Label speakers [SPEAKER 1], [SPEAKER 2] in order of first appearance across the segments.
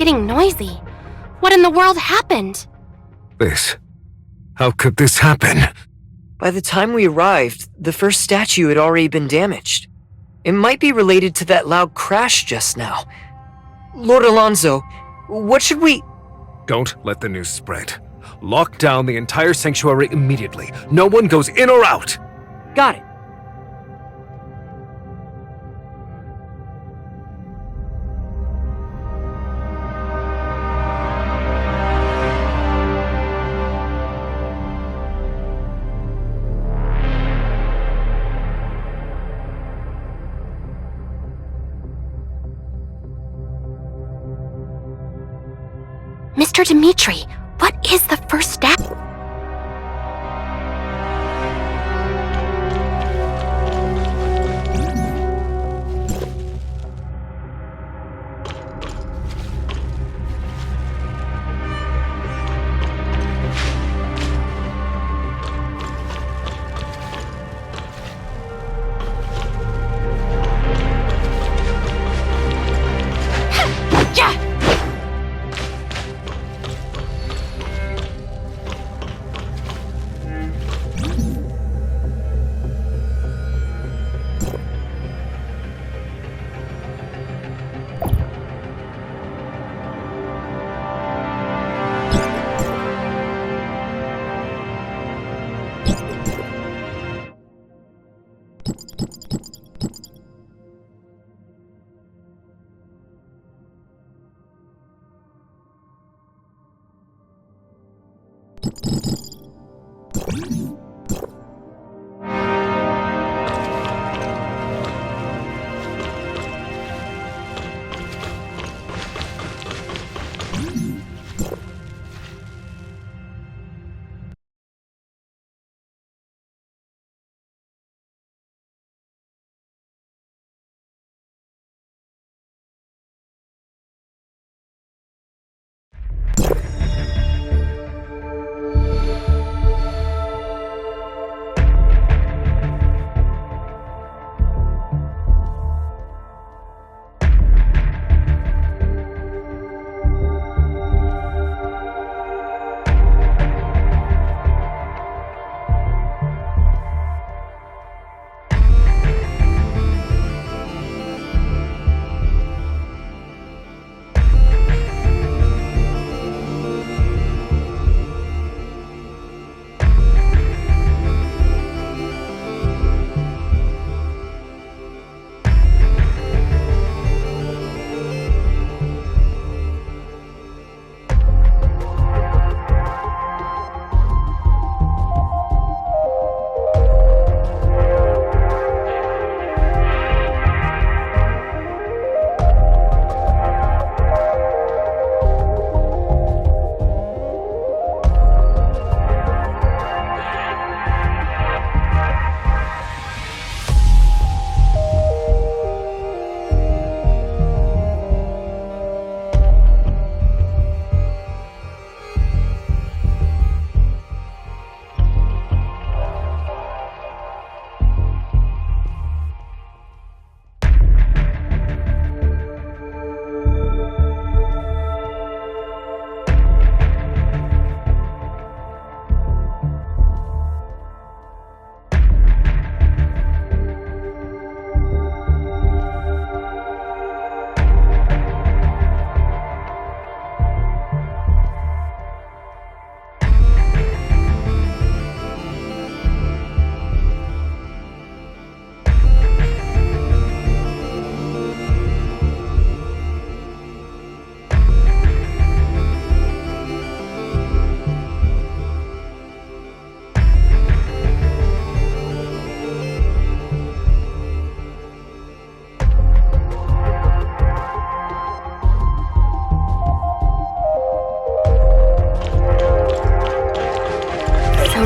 [SPEAKER 1] getting noisy. What in the world happened?
[SPEAKER 2] How could this happen?
[SPEAKER 3] By the time we arrived, the first statue had already been damaged. It might be related to that loud crash just now. Lord Alonso, what should we...
[SPEAKER 2] Don't let the news spread. Lock down the entire sanctuary immediately. No one goes in or out.
[SPEAKER 3] Got it.
[SPEAKER 1] Mr. Dimitri, what is the first step?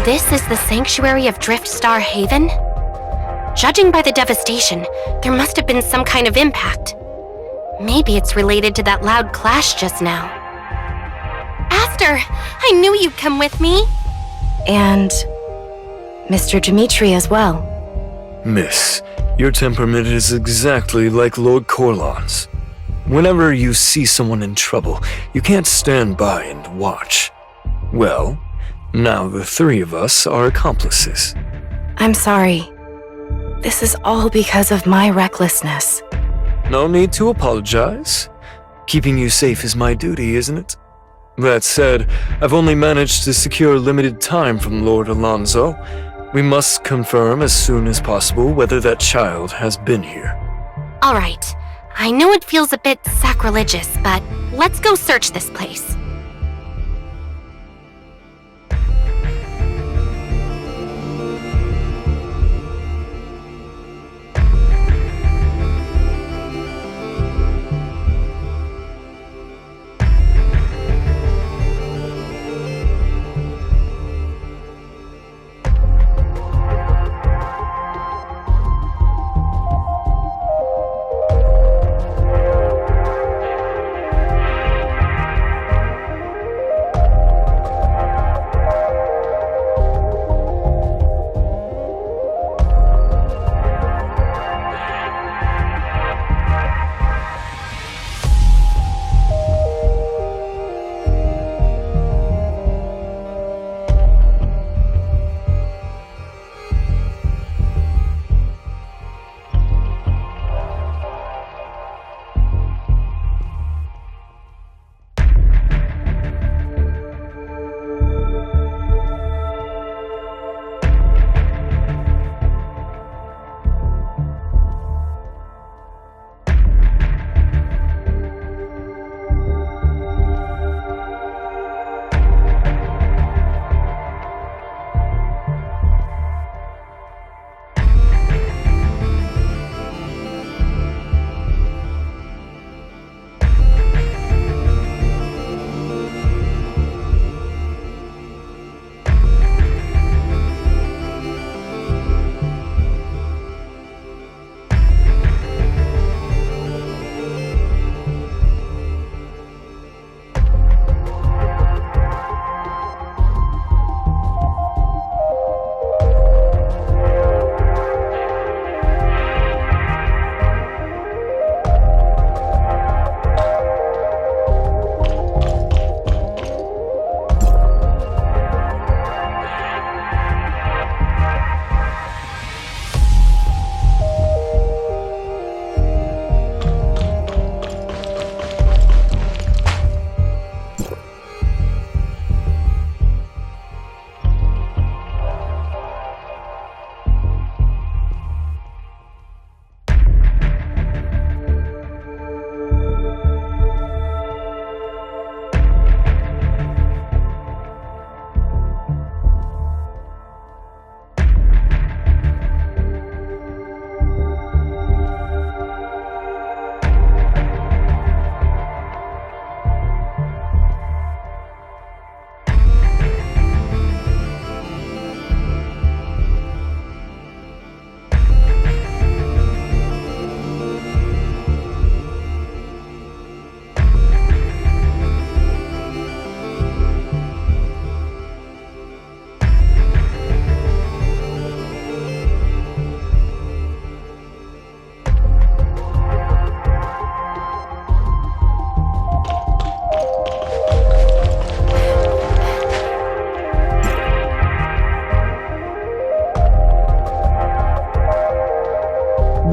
[SPEAKER 1] This is the sanctuary of Drift Star Haven? Judging by the devastation, there must have been some kind of impact. Maybe it's related to that loud clash just now. Aster, I knew you'd come with me.
[SPEAKER 4] And Mr. Dimitri as well.
[SPEAKER 5] Miss, your temperament is exactly like Lord Corlon's.
[SPEAKER 3] Whenever you see someone in trouble, you can't stand by and watch. Well, now the three of us are accomplices.
[SPEAKER 4] I'm sorry. This is all because of my recklessness.
[SPEAKER 3] No need to apologize. Keeping you safe is my duty, isn't it? That said, I've only managed to secure limited time from Lord Alonso. We must confirm as soon as possible whether that child has been here.
[SPEAKER 1] All right. I know it feels a bit sacrilegious, but let's go search this place.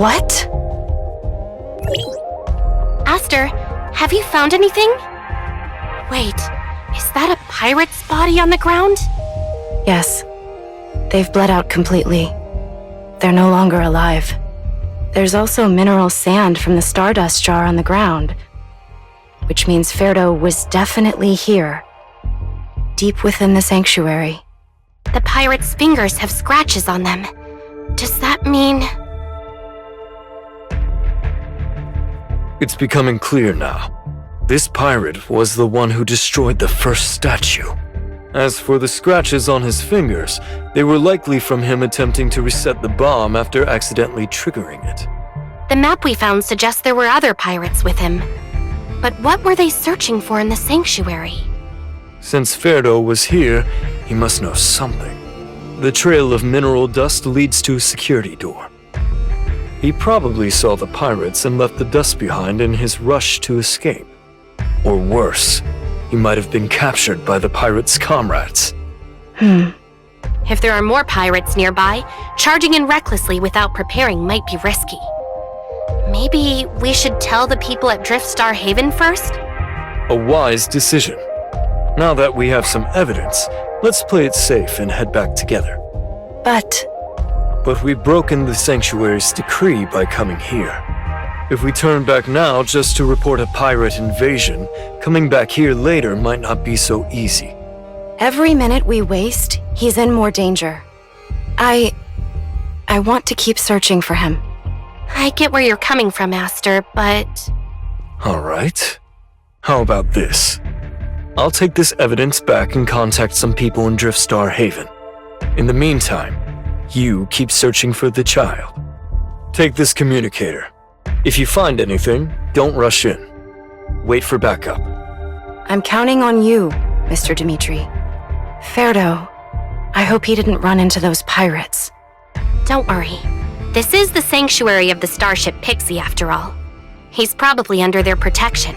[SPEAKER 4] What?
[SPEAKER 1] Aster, have you found anything? Wait, is that a pirate's body on the ground?
[SPEAKER 4] Yes. They've bled out completely. They're no longer alive. There's also mineral sand from the stardust jar on the ground, which means Ferdo was definitely here, deep within the sanctuary.
[SPEAKER 1] The pirate's fingers have scratches on them. Does that mean...
[SPEAKER 3] It's becoming clear now. This pirate was the one who destroyed the first statue. As for the scratches on his fingers, they were likely from him attempting to reset the bomb after accidentally triggering it.
[SPEAKER 1] The map we found suggests there were other pirates with him. But what were they searching for in the sanctuary?
[SPEAKER 3] Since Ferdo was here, he must know something. The trail of mineral dust leads to a security door. He probably saw the pirates and left the dust behind in his rush to escape. Or worse, he might have been captured by the pirates' comrades.
[SPEAKER 1] If there are more pirates nearby, charging in recklessly without preparing might be risky. Maybe we should tell the people at Driftstar Haven first?
[SPEAKER 3] A wise decision. Now that we have some evidence, let's play it safe and head back together.
[SPEAKER 4] But
[SPEAKER 3] we've broken the Sanctuary's decree by coming here. If we turn back now just to report a pirate invasion, coming back here later might not be so easy.
[SPEAKER 4] every minute we waste, he's in more danger. I want to keep searching for him.
[SPEAKER 1] I get where you're coming from, Master, but...
[SPEAKER 3] All right. How about this? I'll take this evidence back and contact some people in Driftstar Haven. In the meantime, you keep searching for the child. Take this communicator. If you find anything, don't rush in. Wait for backup.
[SPEAKER 4] I'm counting on you, Mr. Dimitri. Ferdo, I hope he didn't run into those pirates.
[SPEAKER 1] Don't worry. This is the sanctuary of the starship Pixie, after all. He's probably under their protection.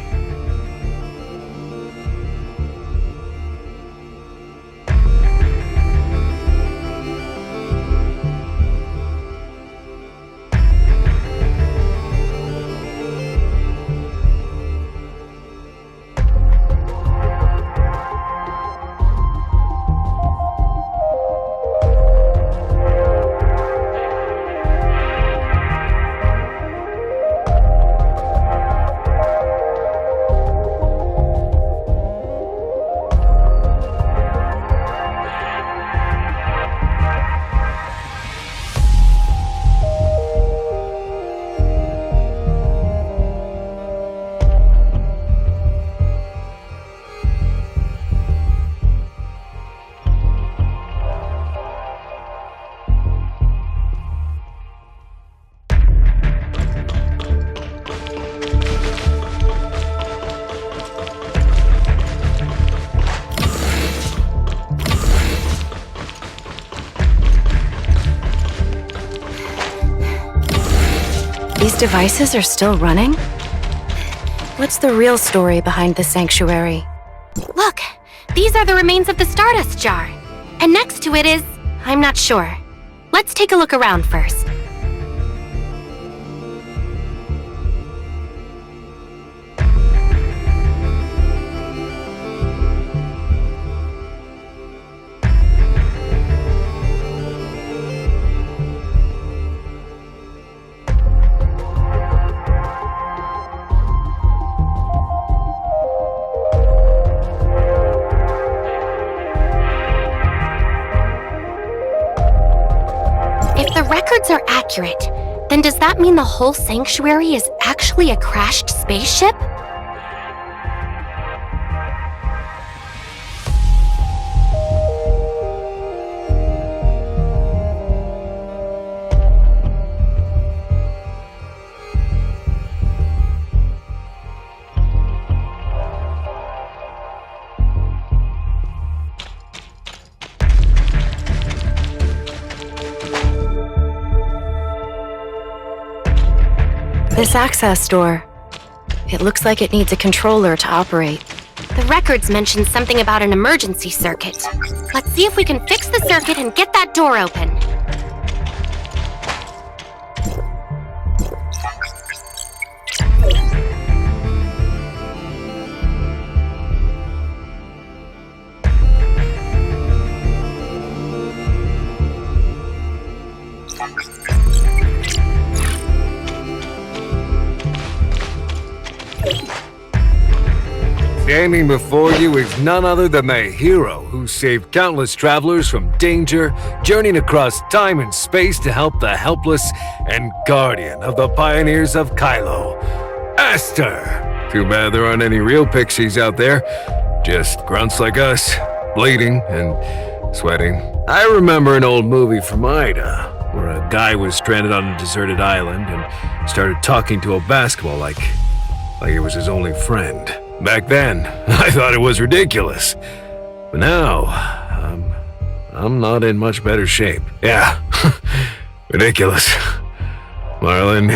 [SPEAKER 4] These devices are still running? What's the real story behind the sanctuary?
[SPEAKER 1] Look! These are the remains of the Stardust Jar. And next to it is... I'm not sure. Let's take a look around first. If the records are accurate, then does that mean the whole sanctuary is actually a crashed spaceship?
[SPEAKER 4] This access door. It looks like it needs a controller to operate.
[SPEAKER 1] The records mention something about an emergency circuit. Let's see if we can fix the circuit and get that door open.
[SPEAKER 2] Standing before you is none other than the hero who saved countless travelers from danger, journeying across time and space to help the helpless, and guardian of the pioneers of Kylo, Aster. Too bad there aren't any real pixies out there, just grunts like us, bleeding and sweating. I remember an old movie from Ida, where a guy was stranded on a deserted island and started talking to a basketball like it was his only friend. Back then, I thought it was ridiculous. But now, I'm not in much better shape. Yeah, ridiculous. Marlon,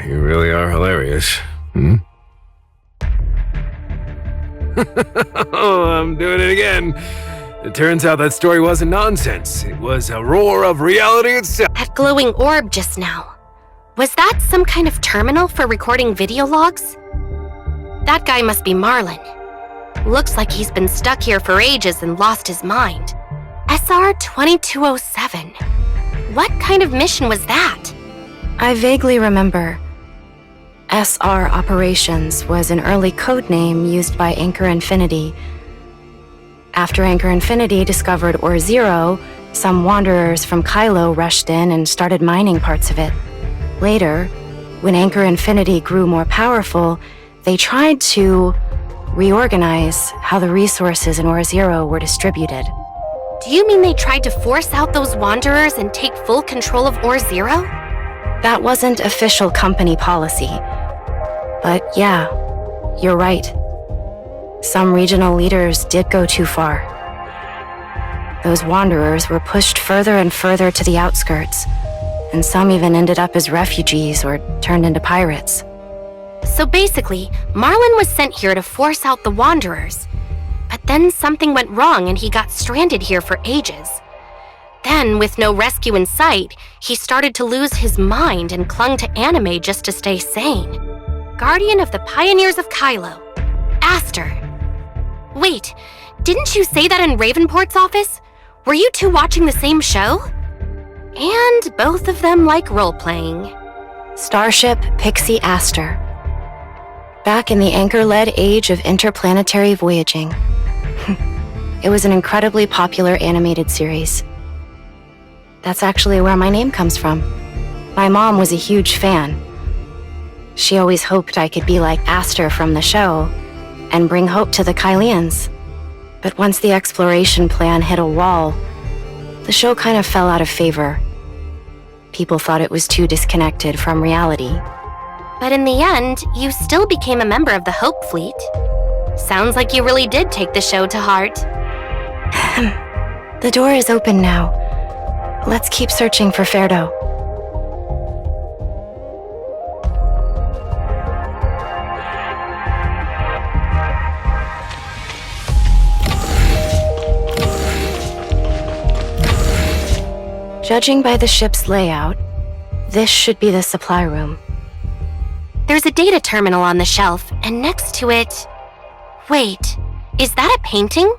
[SPEAKER 2] you really are hilarious. Oh, I'm doing it again. It turns out that story wasn't nonsense. It was a roar of reality itself.
[SPEAKER 1] That glowing orb just now. Was that some kind of terminal for recording video logs? That guy must be Marlon. Looks like he's been stuck here for ages and lost his mind. SR-2207. What kind of mission was that?
[SPEAKER 4] I vaguely remember. SR Operations was an early code name used by Anchor Infinity. After Anchor Infinity discovered Ore Zero, some wanderers from Kylo rushed in and started mining parts of it. Later, when Anchor Infinity grew more powerful, they tried to reorganize how the resources in Ore Zero were distributed.
[SPEAKER 1] Do you mean they tried to force out those wanderers and take full control of Ore Zero?
[SPEAKER 4] That wasn't official company policy. But yeah, you're right. Some regional leaders did go too far. Those wanderers were pushed further and further to the outskirts, and some even ended up as refugees or turned into pirates.
[SPEAKER 1] So basically, Marlon was sent here to force out the wanderers. But then something went wrong and he got stranded here for ages. Then, with no rescue in sight, he started to lose his mind and clung to anime just to stay sane. Guardian of the Pioneers of Kylo. Aster. Wait, didn't you say that in Ravenport's office? Were you two watching the same show? And both of them like role-playing.
[SPEAKER 4] Starship Pixie Aster. Back in the Anchor-led age of interplanetary voyaging. It was an incredibly popular animated series. That's actually where my name comes from. My mom was a huge fan. She always hoped I could be like Aster from the show and bring hope to the Kylians. But once the exploration plan hit a wall, the show kind of fell out of favor. People thought it was too disconnected from reality.
[SPEAKER 1] But in the end, you still became a member of the Hope Fleet. Sounds like you really did take the show to heart.
[SPEAKER 4] The door is open now. Let's keep searching for Ferdo. Judging by the ship's layout, this should be the supply room.
[SPEAKER 1] There's a data terminal on the shelf, and next to it... Wait, is that a painting?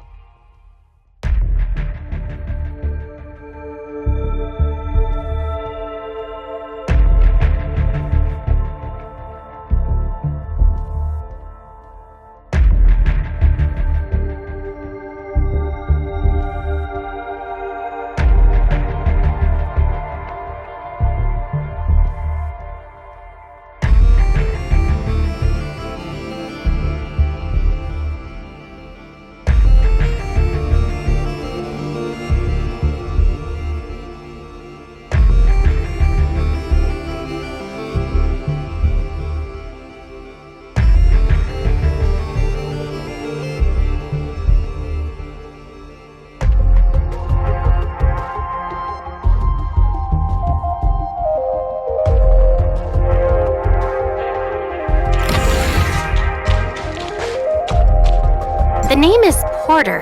[SPEAKER 1] The name is Porter,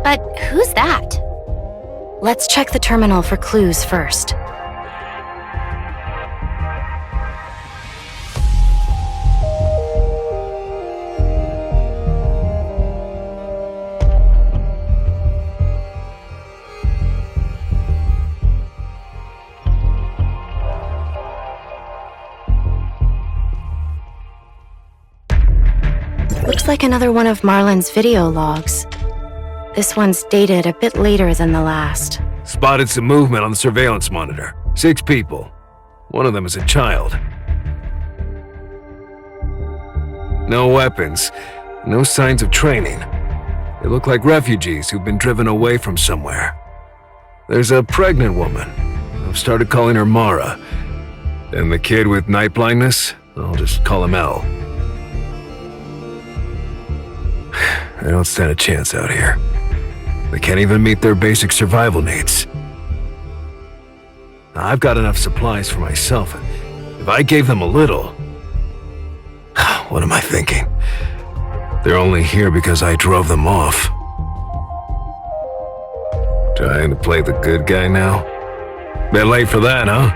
[SPEAKER 1] but who's that?
[SPEAKER 4] Let's check the terminal for clues first. Looks like another one of Marlon's video logs. This one's dated a bit later than the last.
[SPEAKER 2] Spotted some movement on the surveillance monitor. 6 people. One of them is a child. No weapons. No signs of training. They look like refugees who've been driven away from somewhere. There's a pregnant woman. I've started calling her Mara. And the kid with night blindness, I'll just call him L. They don't stand a chance out here. They can't even meet their basic survival needs. I've got enough supplies for myself. If I gave them a little... What am I thinking? They're only here because I drove them off. Trying to play the good guy now? Bit late for that, huh?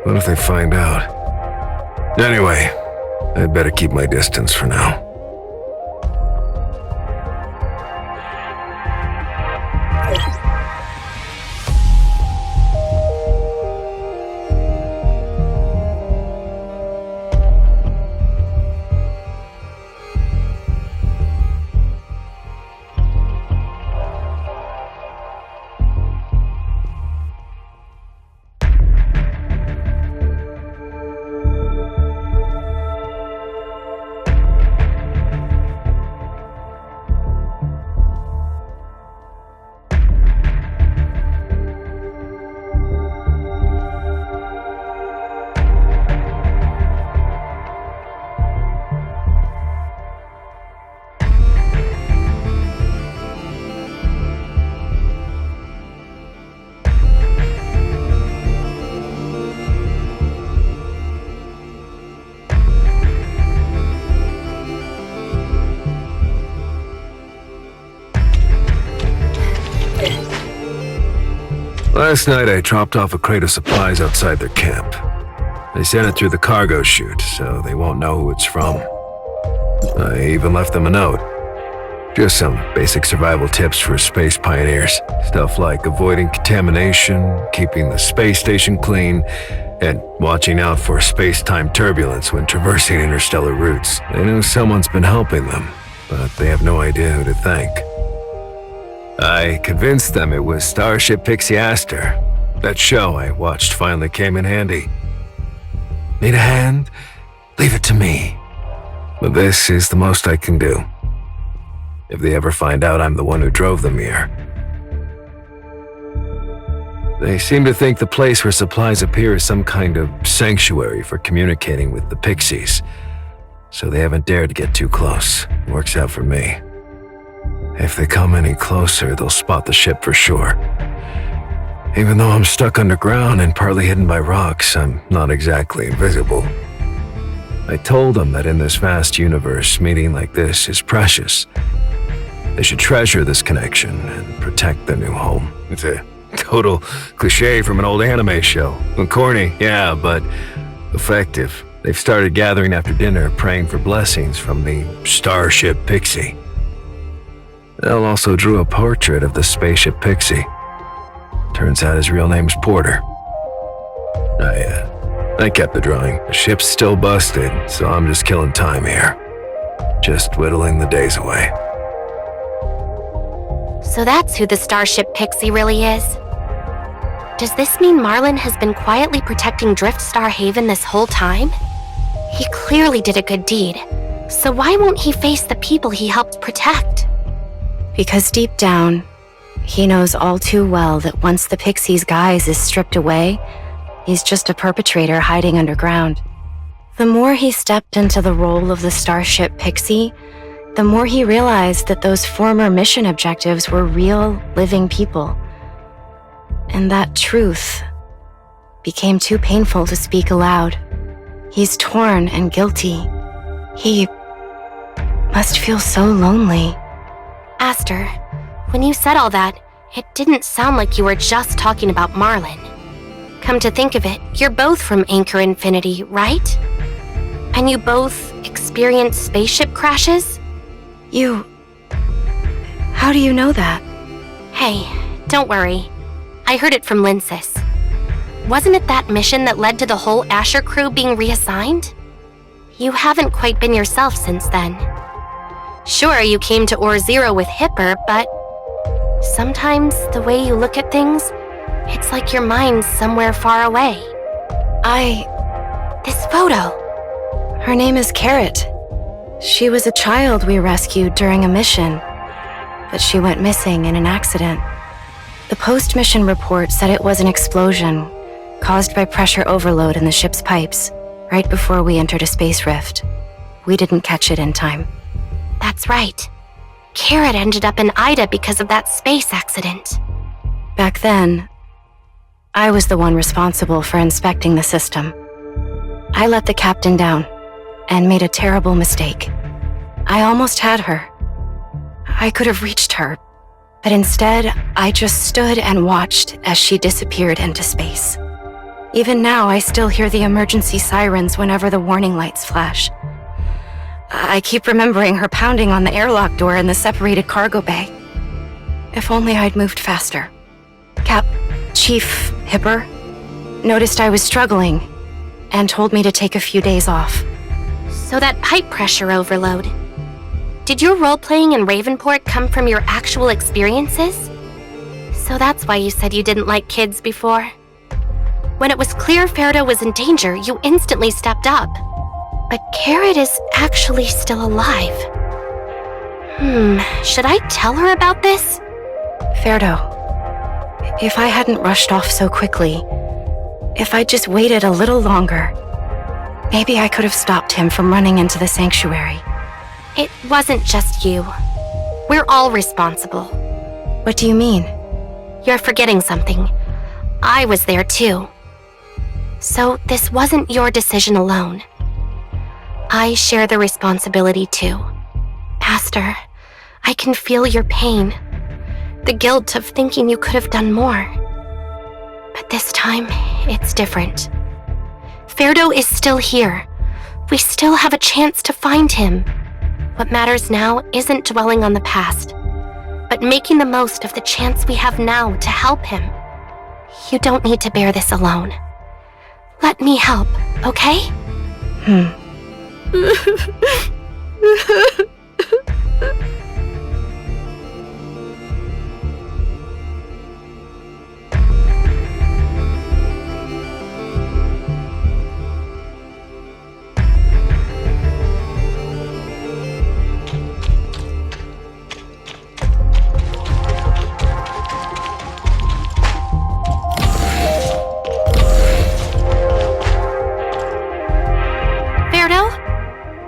[SPEAKER 2] What if they find out? Anyway, I'd better keep my distance for now. Last night I dropped off a crate of supplies outside their camp. They sent it through the cargo chute, so they won't know who it's from. I even left them a note. Just some basic survival tips for space pioneers. Stuff like avoiding contamination, keeping the space station clean, and watching out for space-time turbulence when traversing interstellar routes. They know someone's been helping them, but they have no idea who to thank. I convinced them it was Starship Pixie Aster. That show I watched finally came in handy. Need a hand? Leave it to me. But this is the most I can do. If they ever find out I'm the one who drove them here. They seem to think the place where supplies appear is some kind of sanctuary for communicating with the Pixies. So they haven't dared to get too close. Works out for me. If they come any closer, they'll spot the ship for sure. Even though I'm stuck underground and partly hidden by rocks, I'm not exactly invisible. I told them that in this vast universe, meeting like this is precious. They should treasure this connection and protect their new home. It's a total cliche from an old anime show. Corny, yeah, but effective. They've started gathering after dinner, praying for blessings from the Starship Pixie. Elle also drew a portrait of the spaceship Pixie. Turns out his real name's Porter. I kept the drawing. The ship's still busted, so I'm just killing time here. Just whittling the days away.
[SPEAKER 1] So that's who the Starship Pixie really is. Does this mean Marlin has been quietly protecting Driftstar Haven this whole time? He clearly did a good deed, so why won't he face the people he helped protect?
[SPEAKER 4] Because deep down, he knows all too well that once the Pixie's guise is stripped away, he's just a perpetrator hiding underground. The more he stepped into the role of the Starship Pixie, the more he realized that those former mission objectives were real, living people. And that truth became too painful to speak aloud. He's torn and guilty. He must feel so lonely.
[SPEAKER 1] Aster, when you said all that, it didn't sound like you were just talking about Marlin. Come to think of it, you're both from Anchor Infinity, right? And you both experienced spaceship crashes?
[SPEAKER 4] How do you know that?
[SPEAKER 1] Hey, don't worry. I heard it from Lindsys. Wasn't it that mission that led to the whole Asher crew being reassigned? You haven't quite been yourself since then. Sure, you came to Ore Zero with Hipper, but sometimes the way you look at things, it's like your mind's somewhere far away. This photo.
[SPEAKER 4] Her name is Carrot. She was a child we rescued during a mission, but she went missing in an accident. The post-mission report said it was an explosion caused by pressure overload in the ship's pipes right before we entered a space rift. We didn't catch it in time.
[SPEAKER 1] That's right. Carrot ended up in Ida because of that space accident.
[SPEAKER 4] Back then, I was the one responsible for inspecting the system. I let the captain down and made a terrible mistake. I almost had her. I could have reached her, but instead, I just stood and watched as she disappeared into space. Even now, I still hear the emergency sirens whenever the warning lights flash. I keep remembering her pounding on the airlock door in the separated cargo bay. If only I'd moved faster. Chief Hipper noticed I was struggling and told me to take a few days off.
[SPEAKER 1] So that pipe pressure overload. Did your role-playing in Ravenport come from your actual experiences? So that's why you said you didn't like kids before. When it was clear Ferdo was in danger, you instantly stepped up. But Carrot is actually still alive. Should I tell her about this?
[SPEAKER 4] Ferdo, if I hadn't rushed off so quickly, if I'd just waited a little longer, maybe I could have stopped him from running into the sanctuary.
[SPEAKER 1] It wasn't just you. We're all responsible.
[SPEAKER 4] What do you mean?
[SPEAKER 1] You're forgetting something. I was there too. So this wasn't your decision alone. I share the responsibility too. Aster, I can feel your pain. The guilt of thinking you could have done more. But this time, it's different. Ferdo is still here. We still have a chance to find him. What matters now isn't dwelling on the past, but making the most of the chance we have now to help him. You don't need to bear this alone. Let me help, okay?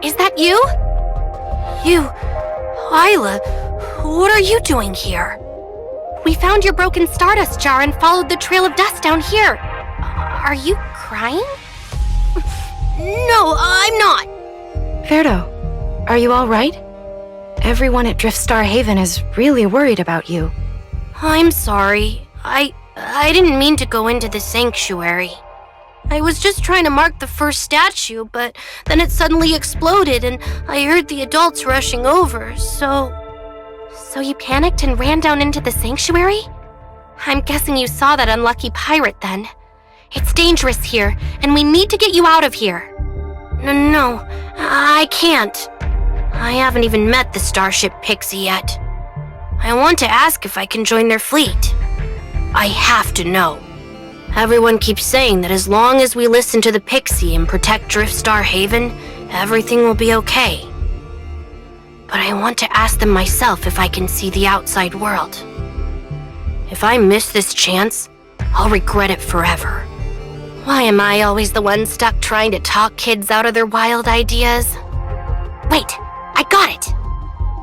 [SPEAKER 1] Is that you? You... Isla, what are you doing here? We found your broken Stardust jar and followed the trail of dust down here. Are you crying? No, I'm not.
[SPEAKER 4] Ferdo, are you all right? Everyone at Driftstar Haven is really worried about you.
[SPEAKER 1] I'm sorry. I didn't mean to go into the sanctuary. I was just trying to mark the first statue, but then it suddenly exploded and I heard the adults rushing over, so you panicked and ran down into the sanctuary? I'm guessing you saw that unlucky pirate then. It's dangerous here, and we need to get you out of here. No, I can't. I haven't even met the Starship Pixie yet. I want to ask if I can join their fleet. I have to know. Everyone keeps saying that as long as we listen to the Pixie and protect Driftstar Haven, everything will be okay. But I want to ask them myself if I can see the outside world. If I miss this chance, I'll regret it forever. Why am I always the one stuck trying to talk kids out of their wild ideas? Wait, I got it!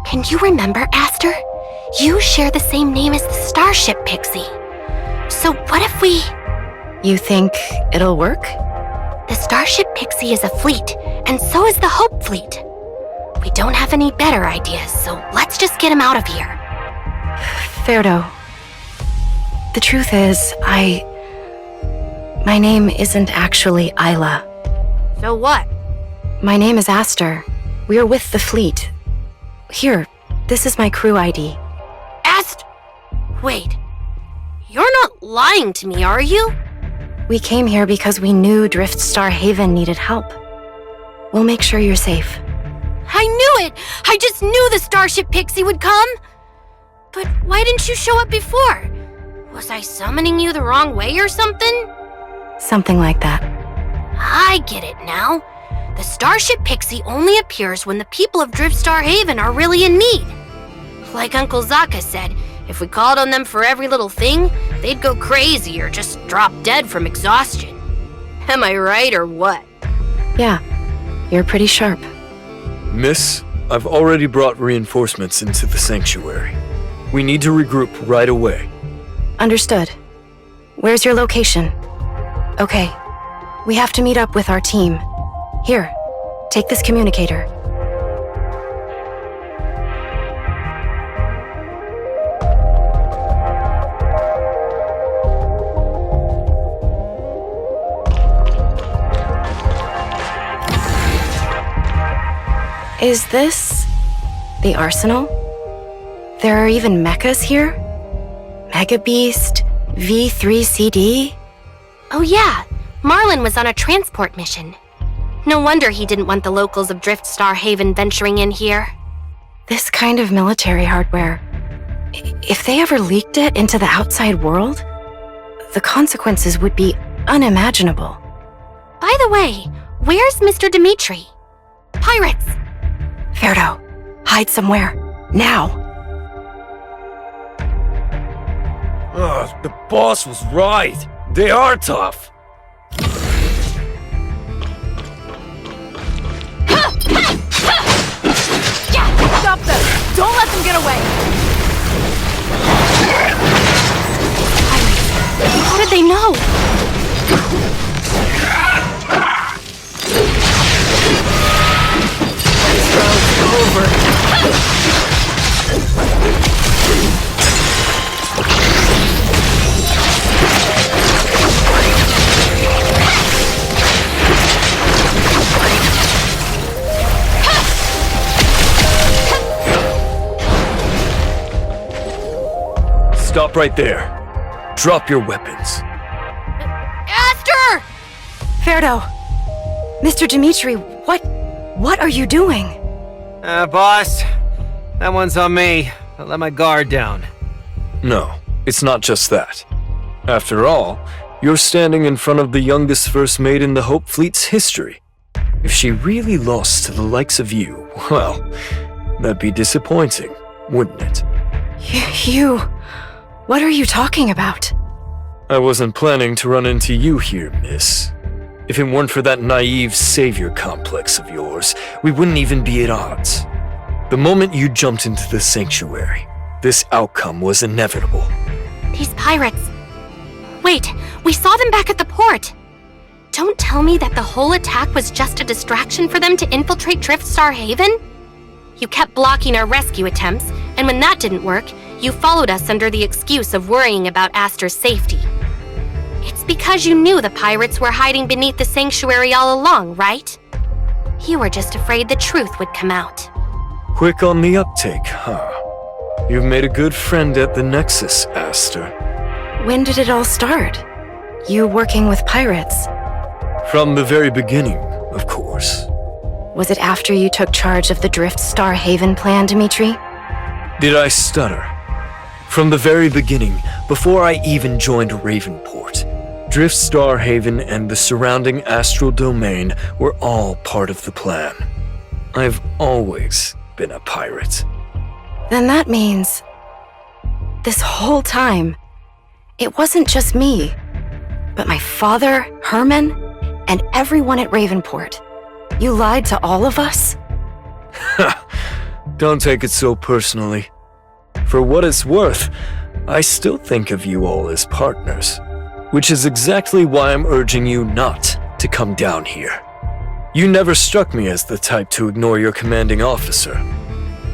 [SPEAKER 1] Can you remember, Aster? You share the same name as the Starship Pixie. So what if we...
[SPEAKER 4] You think it'll work?
[SPEAKER 1] The Starship Pixie is a fleet, and so is the Hope Fleet. We don't have any better ideas, so let's just get him out of here.
[SPEAKER 4] Ferdo, the truth is, my name isn't actually Isla.
[SPEAKER 1] So what?
[SPEAKER 4] My name is Aster. We're with the fleet. Here, this is my crew ID.
[SPEAKER 1] Wait. You're not lying to me, are you?
[SPEAKER 4] We came here because we knew Driftstar Haven needed help. We'll make sure you're safe.
[SPEAKER 1] I knew it! I just knew the Starship Pixie would come! But why didn't you show up before? Was I summoning you the wrong way or something?
[SPEAKER 4] Something like that.
[SPEAKER 1] I get it now. The Starship Pixie only appears when the people of Driftstar Haven are really in need. Like Uncle Zaka said, if we called on them for every little thing, they'd go crazy or just drop dead from exhaustion. Am I right or what?
[SPEAKER 4] Yeah, you're pretty sharp.
[SPEAKER 3] Miss, I've already brought reinforcements into the sanctuary. We need to regroup right away.
[SPEAKER 4] Understood. Where's your location? Okay. We have to meet up with our team. Here, take this communicator. Is this the arsenal? There are even mechas here? Mega Beast, V3CD?
[SPEAKER 1] Oh yeah, Marlin was on a transport mission. No wonder he didn't want the locals of Driftstar Haven venturing in here.
[SPEAKER 4] This kind of military hardware, if they ever leaked it into the outside world, the consequences would be unimaginable.
[SPEAKER 1] By the way, where's Mr. Dimitri? Pirates!
[SPEAKER 4] Ferdo, hide somewhere. Now!
[SPEAKER 3] The boss was right. They are tough.
[SPEAKER 5] Stop them! Don't let them get away!
[SPEAKER 1] How did they know?
[SPEAKER 3] Stop right there. Drop your weapons.
[SPEAKER 1] Aster!
[SPEAKER 4] Ferdo! Mr. Dimitri, what are you doing?
[SPEAKER 6] Boss, that one's on me. I let my guard down.
[SPEAKER 3] No, it's not just that. After all, you're standing in front of the youngest First Mate in the Hope Fleet's history. If she really lost to the likes of you, well, that'd be disappointing, wouldn't it?
[SPEAKER 4] You... What are you talking about?
[SPEAKER 3] I wasn't planning to run into you here, miss. If it weren't for that naive savior complex of yours, we wouldn't even be at odds. The moment you jumped into the sanctuary, this outcome was inevitable.
[SPEAKER 1] These pirates. Wait, we saw them back at the port. Don't tell me that the whole attack was just a distraction for them to infiltrate Driftstar Haven? You kept blocking our rescue attempts, and when that didn't work, you followed us under the excuse of worrying about Aster's safety. It's because you knew the pirates were hiding beneath the sanctuary all along, right? You were just afraid the truth would come out.
[SPEAKER 3] Quick on the uptake, huh? You've made a good friend at the Nexus, Aster.
[SPEAKER 4] When did it all start? You working with pirates?
[SPEAKER 3] From the very beginning, of course.
[SPEAKER 4] Was it after you took charge of the Driftstar Haven plan, Dimitri?
[SPEAKER 3] Did I stutter? From the very beginning, before I even joined Ravenport, Driftstar Haven and the surrounding astral domain were all part of the plan. I've always been a pirate.
[SPEAKER 4] Then that means... this whole time, it wasn't just me, but my father, Herman, and everyone at Ravenport. You lied to all of us?
[SPEAKER 3] Don't take it so personally. For what it's worth, I still think of you all as partners, which is exactly why I'm urging you not to come down here. You never struck me as the type to ignore your commanding officer.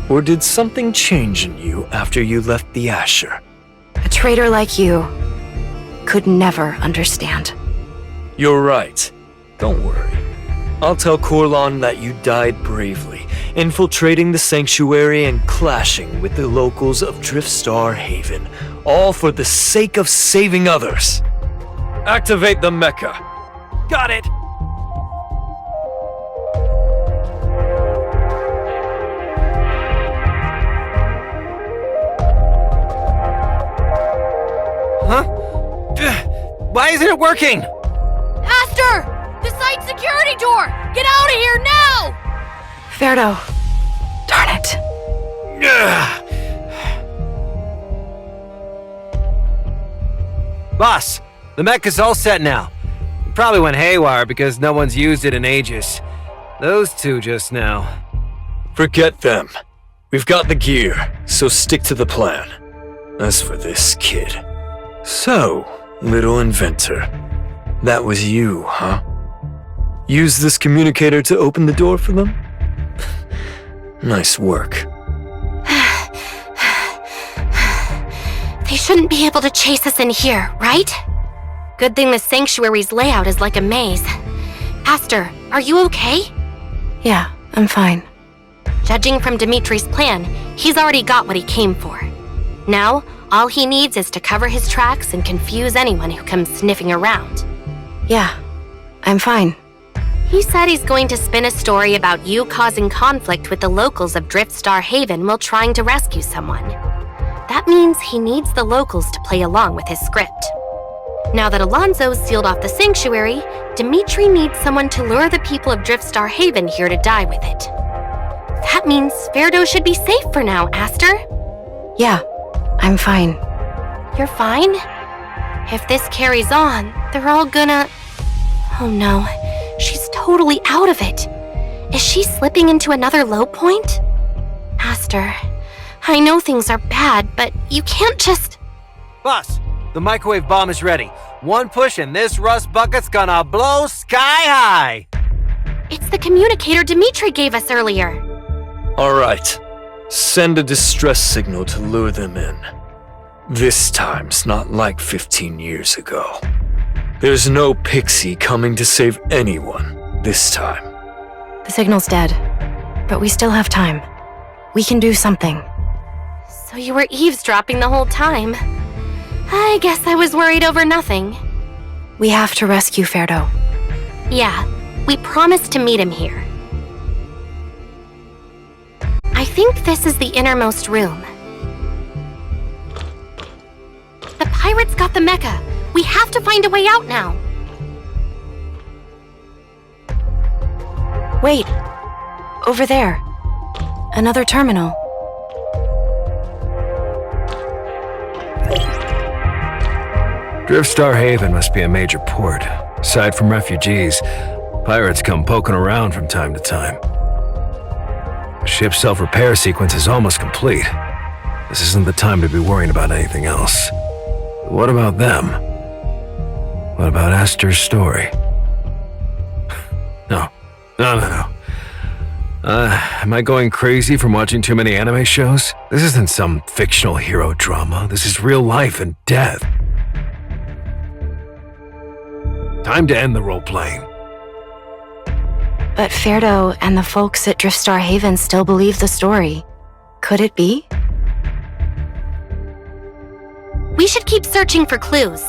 [SPEAKER 3] Or did something change in you after you left the Asher?
[SPEAKER 4] A traitor like you could never understand.
[SPEAKER 3] You're right. Don't worry. I'll tell Corlon that you died bravely, infiltrating the sanctuary and clashing with the locals of Driftstar Haven, all for the sake of saving others. Activate the mecha.
[SPEAKER 6] Got it! Huh? Why isn't it working?
[SPEAKER 5] Aster! The site security door! Get out of here now!
[SPEAKER 4] Ferdo. Darn it.
[SPEAKER 6] Boss, the mech is all set now. It probably went haywire because no one's used it in ages. Those two just now.
[SPEAKER 3] Forget them. We've got the gear, so stick to the plan. As for this kid... So, Little inventor. That was you, huh? Use this communicator to open the door for them? Nice work.
[SPEAKER 1] They shouldn't be able to chase us in here, right? Good thing the sanctuary's layout is like a maze. Aster, are you okay?
[SPEAKER 4] Yeah, I'm fine.
[SPEAKER 1] Judging from Dimitri's plan, he's already got what he came for. Now, all he needs is to cover his tracks and confuse anyone who comes sniffing around.
[SPEAKER 4] Yeah, I'm fine.
[SPEAKER 1] He said he's going to spin a story about you causing conflict with the locals of Driftstar Haven while trying to rescue someone. That means he needs the locals to play along with his script. Now that Alonso's sealed off the sanctuary, Dimitri needs someone to lure the people of Driftstar Haven here to die with it. That means Ferdo should be safe for now, Aster.
[SPEAKER 4] Yeah, I'm fine.
[SPEAKER 1] You're fine? If this carries on, they're all gonna... Oh no, she's totally out of it. Is she slipping into another low point? Aster, I know things are bad, but you can't just...
[SPEAKER 6] Boss, the microwave bomb is ready. One push and this rust bucket's gonna blow sky high.
[SPEAKER 1] It's the communicator Dimitri gave us earlier.
[SPEAKER 3] Alright. Send a distress signal to lure them in. This time's not like 15 years ago. There's no pixie coming to save anyone this time.
[SPEAKER 4] The signal's dead, but we still have time. We can do something.
[SPEAKER 1] So you were eavesdropping the whole time. I guess I was worried over nothing.
[SPEAKER 4] We have to rescue Ferdo.
[SPEAKER 1] Yeah, we promised to meet him here. I think this is the innermost room. The pirates got the mecha. We have to find a way out now.
[SPEAKER 4] Wait. Over there. Another terminal.
[SPEAKER 2] Driftstar Haven must be a major port. Aside from refugees, pirates come poking around from time to time. The ship's self-repair sequence is almost complete. This isn't the time to be worrying about anything else. What about them? What about Aster's story? No. Am I going crazy from watching too many anime shows? This isn't some fictional hero drama. This is real life and death. Time to end the role-playing.
[SPEAKER 4] But Ferdo and the folks at Driftstar Haven still believe the story. Could it be?
[SPEAKER 1] We should keep searching for clues.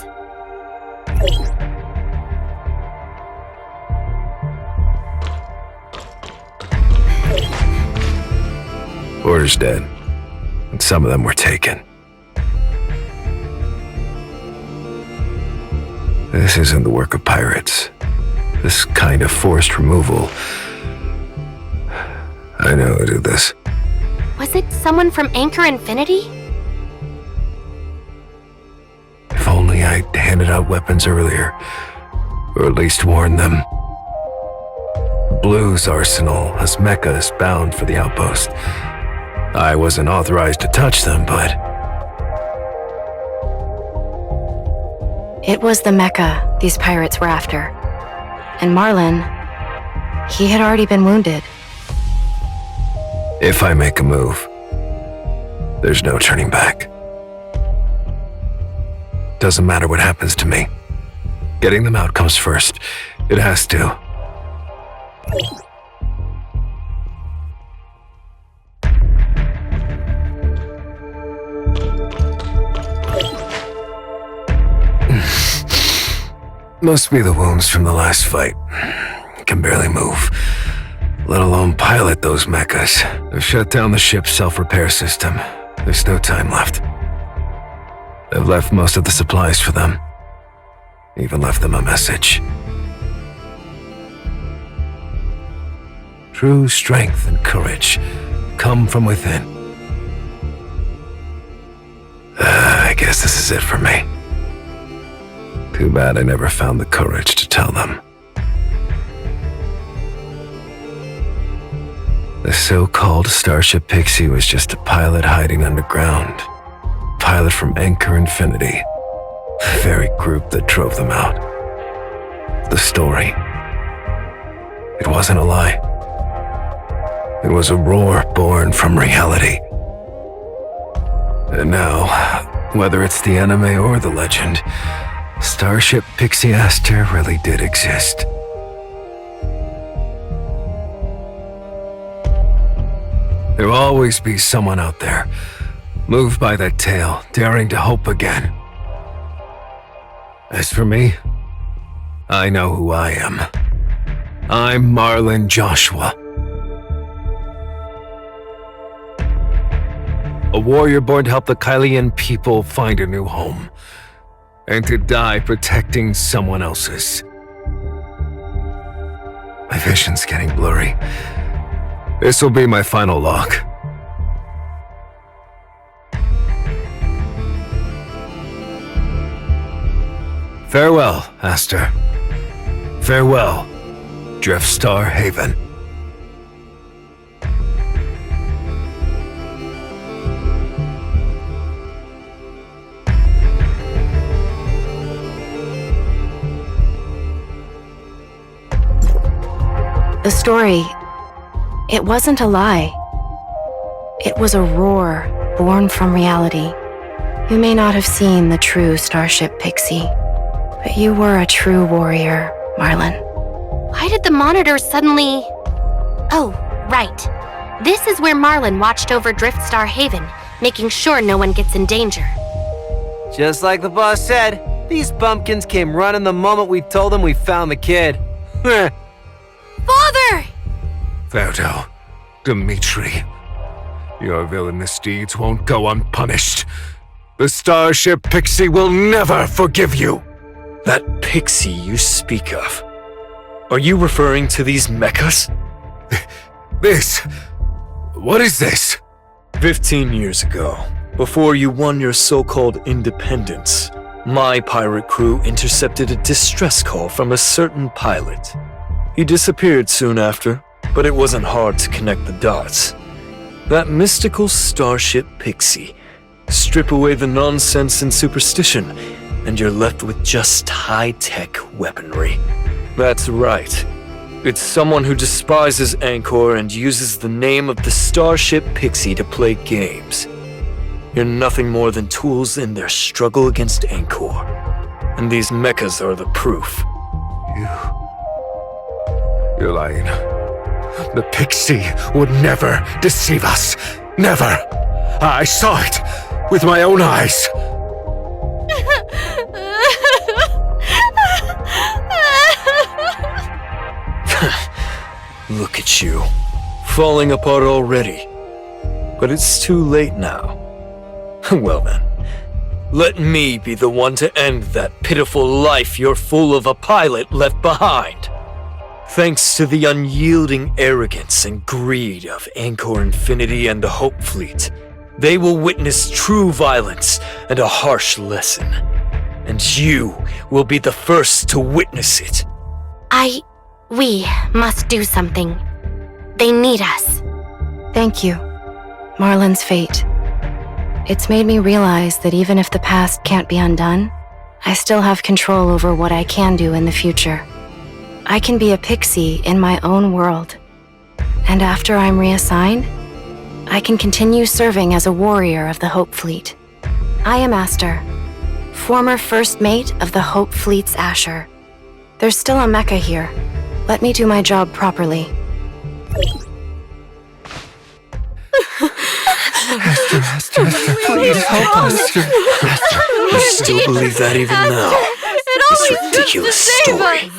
[SPEAKER 2] Order's dead, and some of them were taken. This isn't the work of pirates. This kind of forced removal. I know who did this.
[SPEAKER 1] Was it someone from Anchor Infinity?
[SPEAKER 2] If only I'd handed out weapons earlier, or at least warned them. Blue's arsenal has mechas bound for the outpost. I wasn't authorized to touch them, but...
[SPEAKER 4] It was the mecha these pirates were after. And Marlin, he had already been wounded.
[SPEAKER 2] If I make a move, there's no turning back. Doesn't matter what happens to me. Getting them out comes first. It has to. Must be the wounds from the last fight. Can barely move, let alone pilot those mechas. They've shut down the ship's self-repair system. There's no time left. I've left most of the supplies for them. Even left them a message. True strength and courage come from within. I guess this is it for me. Too bad I never found the courage to tell them. The so-called Starship Pixie was just a pilot hiding underground. Pilot from Anchor Infinity. The very group that drove them out. The story. It wasn't a lie. It was a roar born from reality. And now, whether it's the anime or the legend, Starship Pixie Aster really did exist. There will always be someone out there, moved by that tale, daring to hope again. As for me, I know who I am. I'm Marlon Joshua. A warrior born to help the Kylian people find a new home, and to die protecting someone else's. My vision's getting blurry. This will be my final log. Farewell, Aster. Farewell, Driftstar Haven.
[SPEAKER 4] The story, it wasn't a lie. It was a roar born from reality. You may not have seen the true Starship Pixie, but you were a true warrior, Marlon.
[SPEAKER 1] Why did the monitor suddenly... Oh, right. This is where Marlon watched over Driftstar Haven, making sure no one gets in danger.
[SPEAKER 6] Just like the boss said, these bumpkins came running the moment we told them we found the kid.
[SPEAKER 5] Father!
[SPEAKER 2] Ferdo, Dimitri, your villainous deeds won't go unpunished. The Starship Pixie will never forgive you.
[SPEAKER 3] That pixie you speak of. Are you referring to these mechas?
[SPEAKER 2] This... what is this?
[SPEAKER 3] 15 years ago, before you won your so-called independence, my pirate crew intercepted a distress call from a certain pilot. He disappeared soon after, but it wasn't hard to connect the dots. That mystical Starship Pixie. Strip away the nonsense and superstition, and you're left with just high-tech weaponry. That's right. It's someone who despises Angkor and uses the name of the Starship Pixie to play games. You're nothing more than tools in their struggle against Angkor. And these mechas are the proof.
[SPEAKER 2] You're lying. The Pixie would never deceive us. Never. I saw it with my own eyes.
[SPEAKER 3] Look at you, falling apart already. But it's too late now. Well then, let me be the one to end that pitiful life your fool of a pilot left behind. Thanks to the unyielding arrogance and greed of Angkor Infinity and the Hope Fleet, they will witness true violence and a harsh lesson. And you will be the first to witness it.
[SPEAKER 1] We must do something. They need us.
[SPEAKER 4] Thank you. Marlon's fate. It's made me realize that even if the past can't be undone, I still have control over what I can do in the future. I can be a pixie in my own world. And after I'm reassigned, I can continue serving as a warrior of the Hope Fleet. I am Aster, former first mate of the Hope Fleet's Asher. There's still a mecha here. Let me do my job properly.
[SPEAKER 3] Aster, please help us. You still believe that even now? This ridiculous story.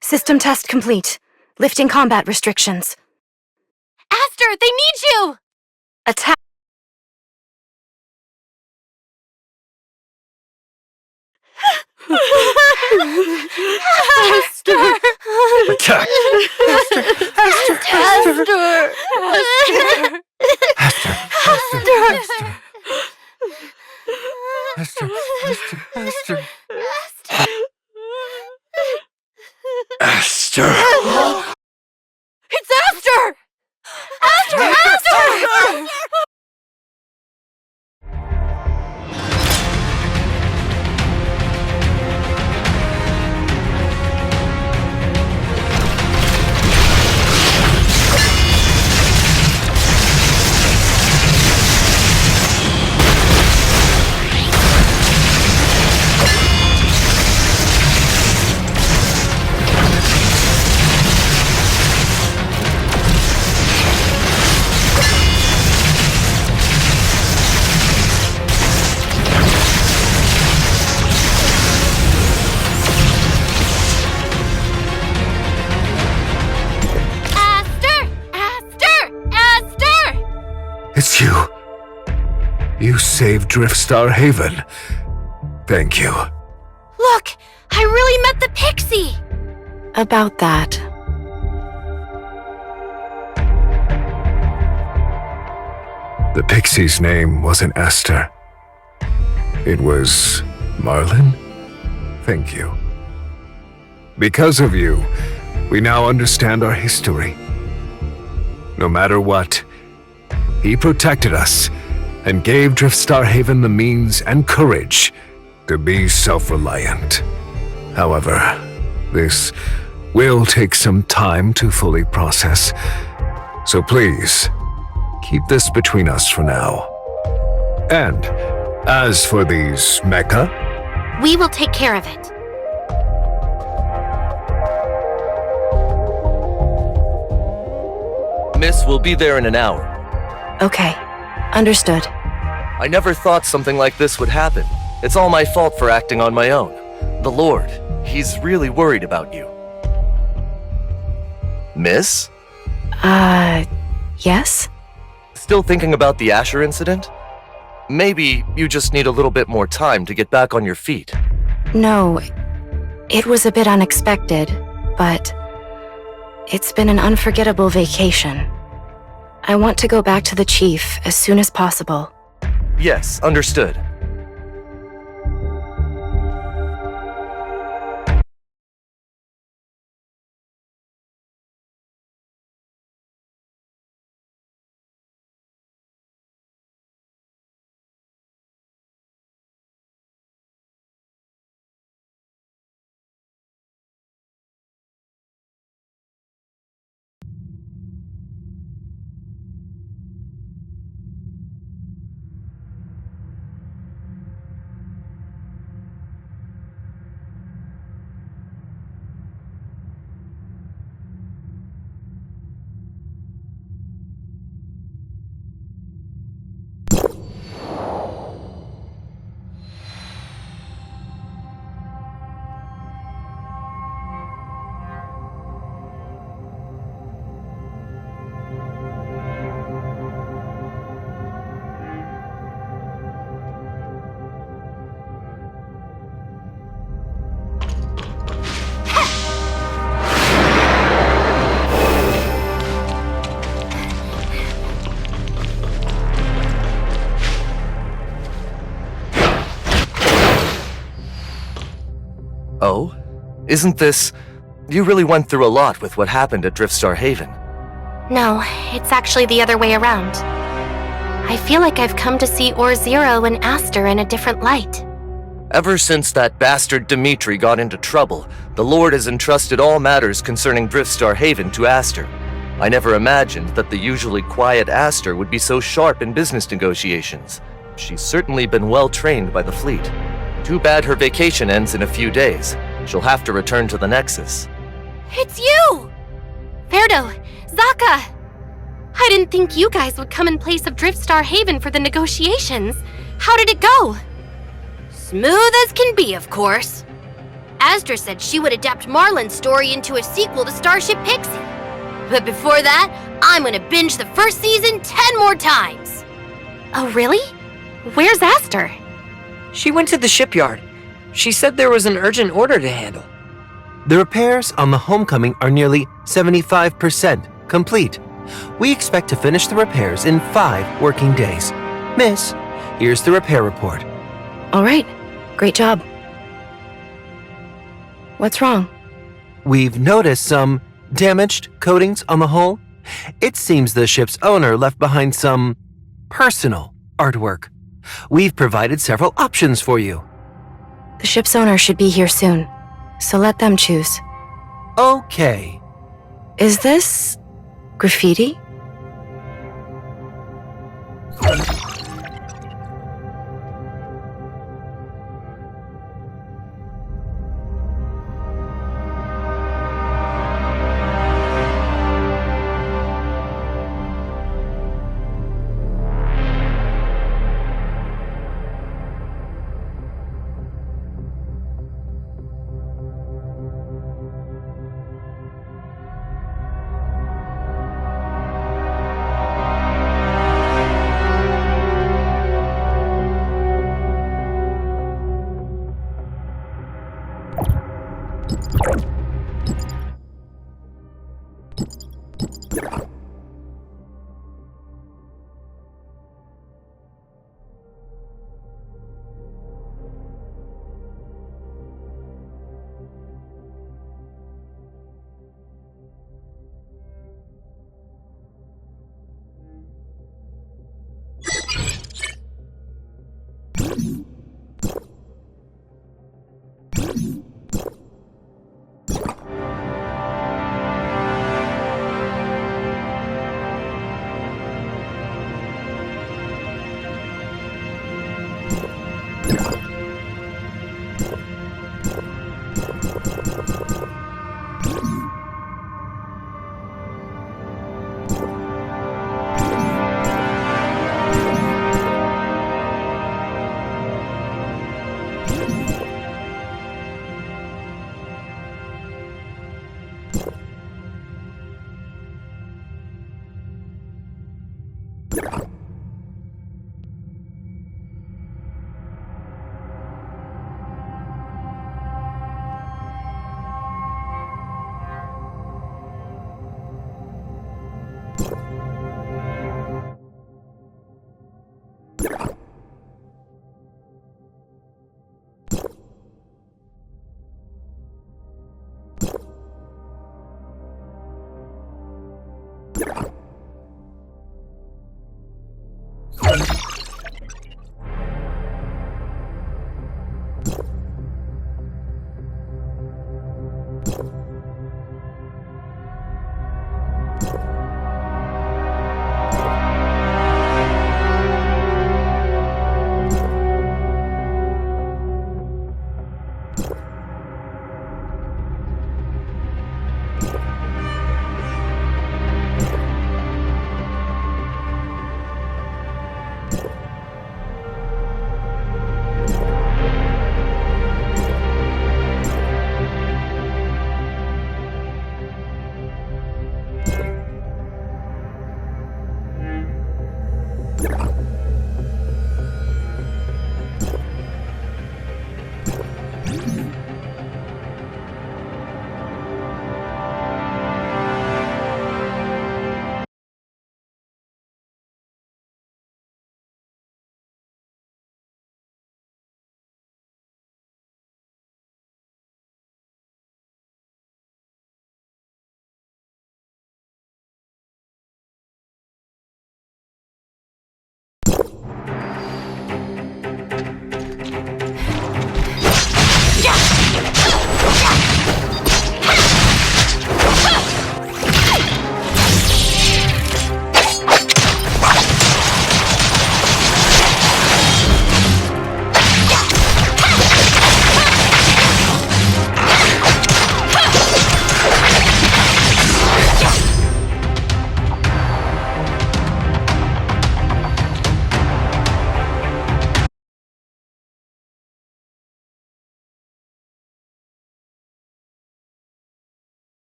[SPEAKER 4] System test complete. Lifting combat restrictions.
[SPEAKER 5] Aster, they need you!
[SPEAKER 4] Attack.
[SPEAKER 5] Aster!
[SPEAKER 3] Attack!
[SPEAKER 5] Aster!
[SPEAKER 3] Aster!
[SPEAKER 2] It's you. You saved Driftstar Haven. Thank you.
[SPEAKER 1] Look, I really met the pixie!
[SPEAKER 4] About that.
[SPEAKER 2] The pixie's name wasn't Esther. It was Marlin? Thank you. Because of you, we now understand our history. No matter what, he protected us and gave Driftstar Haven the means and courage to be self-reliant. However, this will take some time to fully process. So please, keep this between us for now. And as for these mecha,
[SPEAKER 1] We will take care of it.
[SPEAKER 7] Miss will be there in an hour.
[SPEAKER 4] Okay, understood.
[SPEAKER 7] I never thought something like this would happen. It's all my fault for acting on my own. The Lord, he's really worried about you. Miss?
[SPEAKER 4] Yes?
[SPEAKER 7] Still thinking about the Asher incident? Maybe you just need a little bit more time to get back on your feet.
[SPEAKER 4] No, it was a bit unexpected, but it's been an unforgettable vacation. I want to go back to the chief as soon as possible.
[SPEAKER 7] Yes, understood. Oh? Isn't this... You really went through a lot with what happened at Driftstar Haven.
[SPEAKER 1] No, it's actually the other way around. I feel like I've come to see Or Zero and Aster in a different light.
[SPEAKER 7] Ever since that bastard Dimitri got into trouble, the Lord has entrusted all matters concerning Driftstar Haven to Aster. I never imagined that the usually quiet Aster would be so sharp in business negotiations. She's certainly been well trained by the fleet. Too bad her vacation ends in a few days. She'll have to return to the Nexus.
[SPEAKER 1] It's you! Ferdo, Zaka! I didn't think you guys would come in place of Driftstar Haven for the negotiations. How did it go? Smooth as can be, of course. Aster said she would adapt Marlin's story into a sequel to Starship Pixie. But before that, I'm gonna binge the first season 10 more times. Oh, really? Where's Aster?
[SPEAKER 8] She went to the shipyard. She said there was an urgent order to handle.
[SPEAKER 6] The repairs on the Homecoming are nearly 75% complete. We expect to finish the repairs in 5 working days. Miss, here's the repair report.
[SPEAKER 4] All right, great job. What's wrong?
[SPEAKER 6] We've noticed some damaged coatings on the hull. It seems the ship's owner left behind some personal artwork. We've provided several options for you.
[SPEAKER 4] The ship's owner should be here soon, so let them choose.
[SPEAKER 6] Okay.
[SPEAKER 4] Is this graffiti?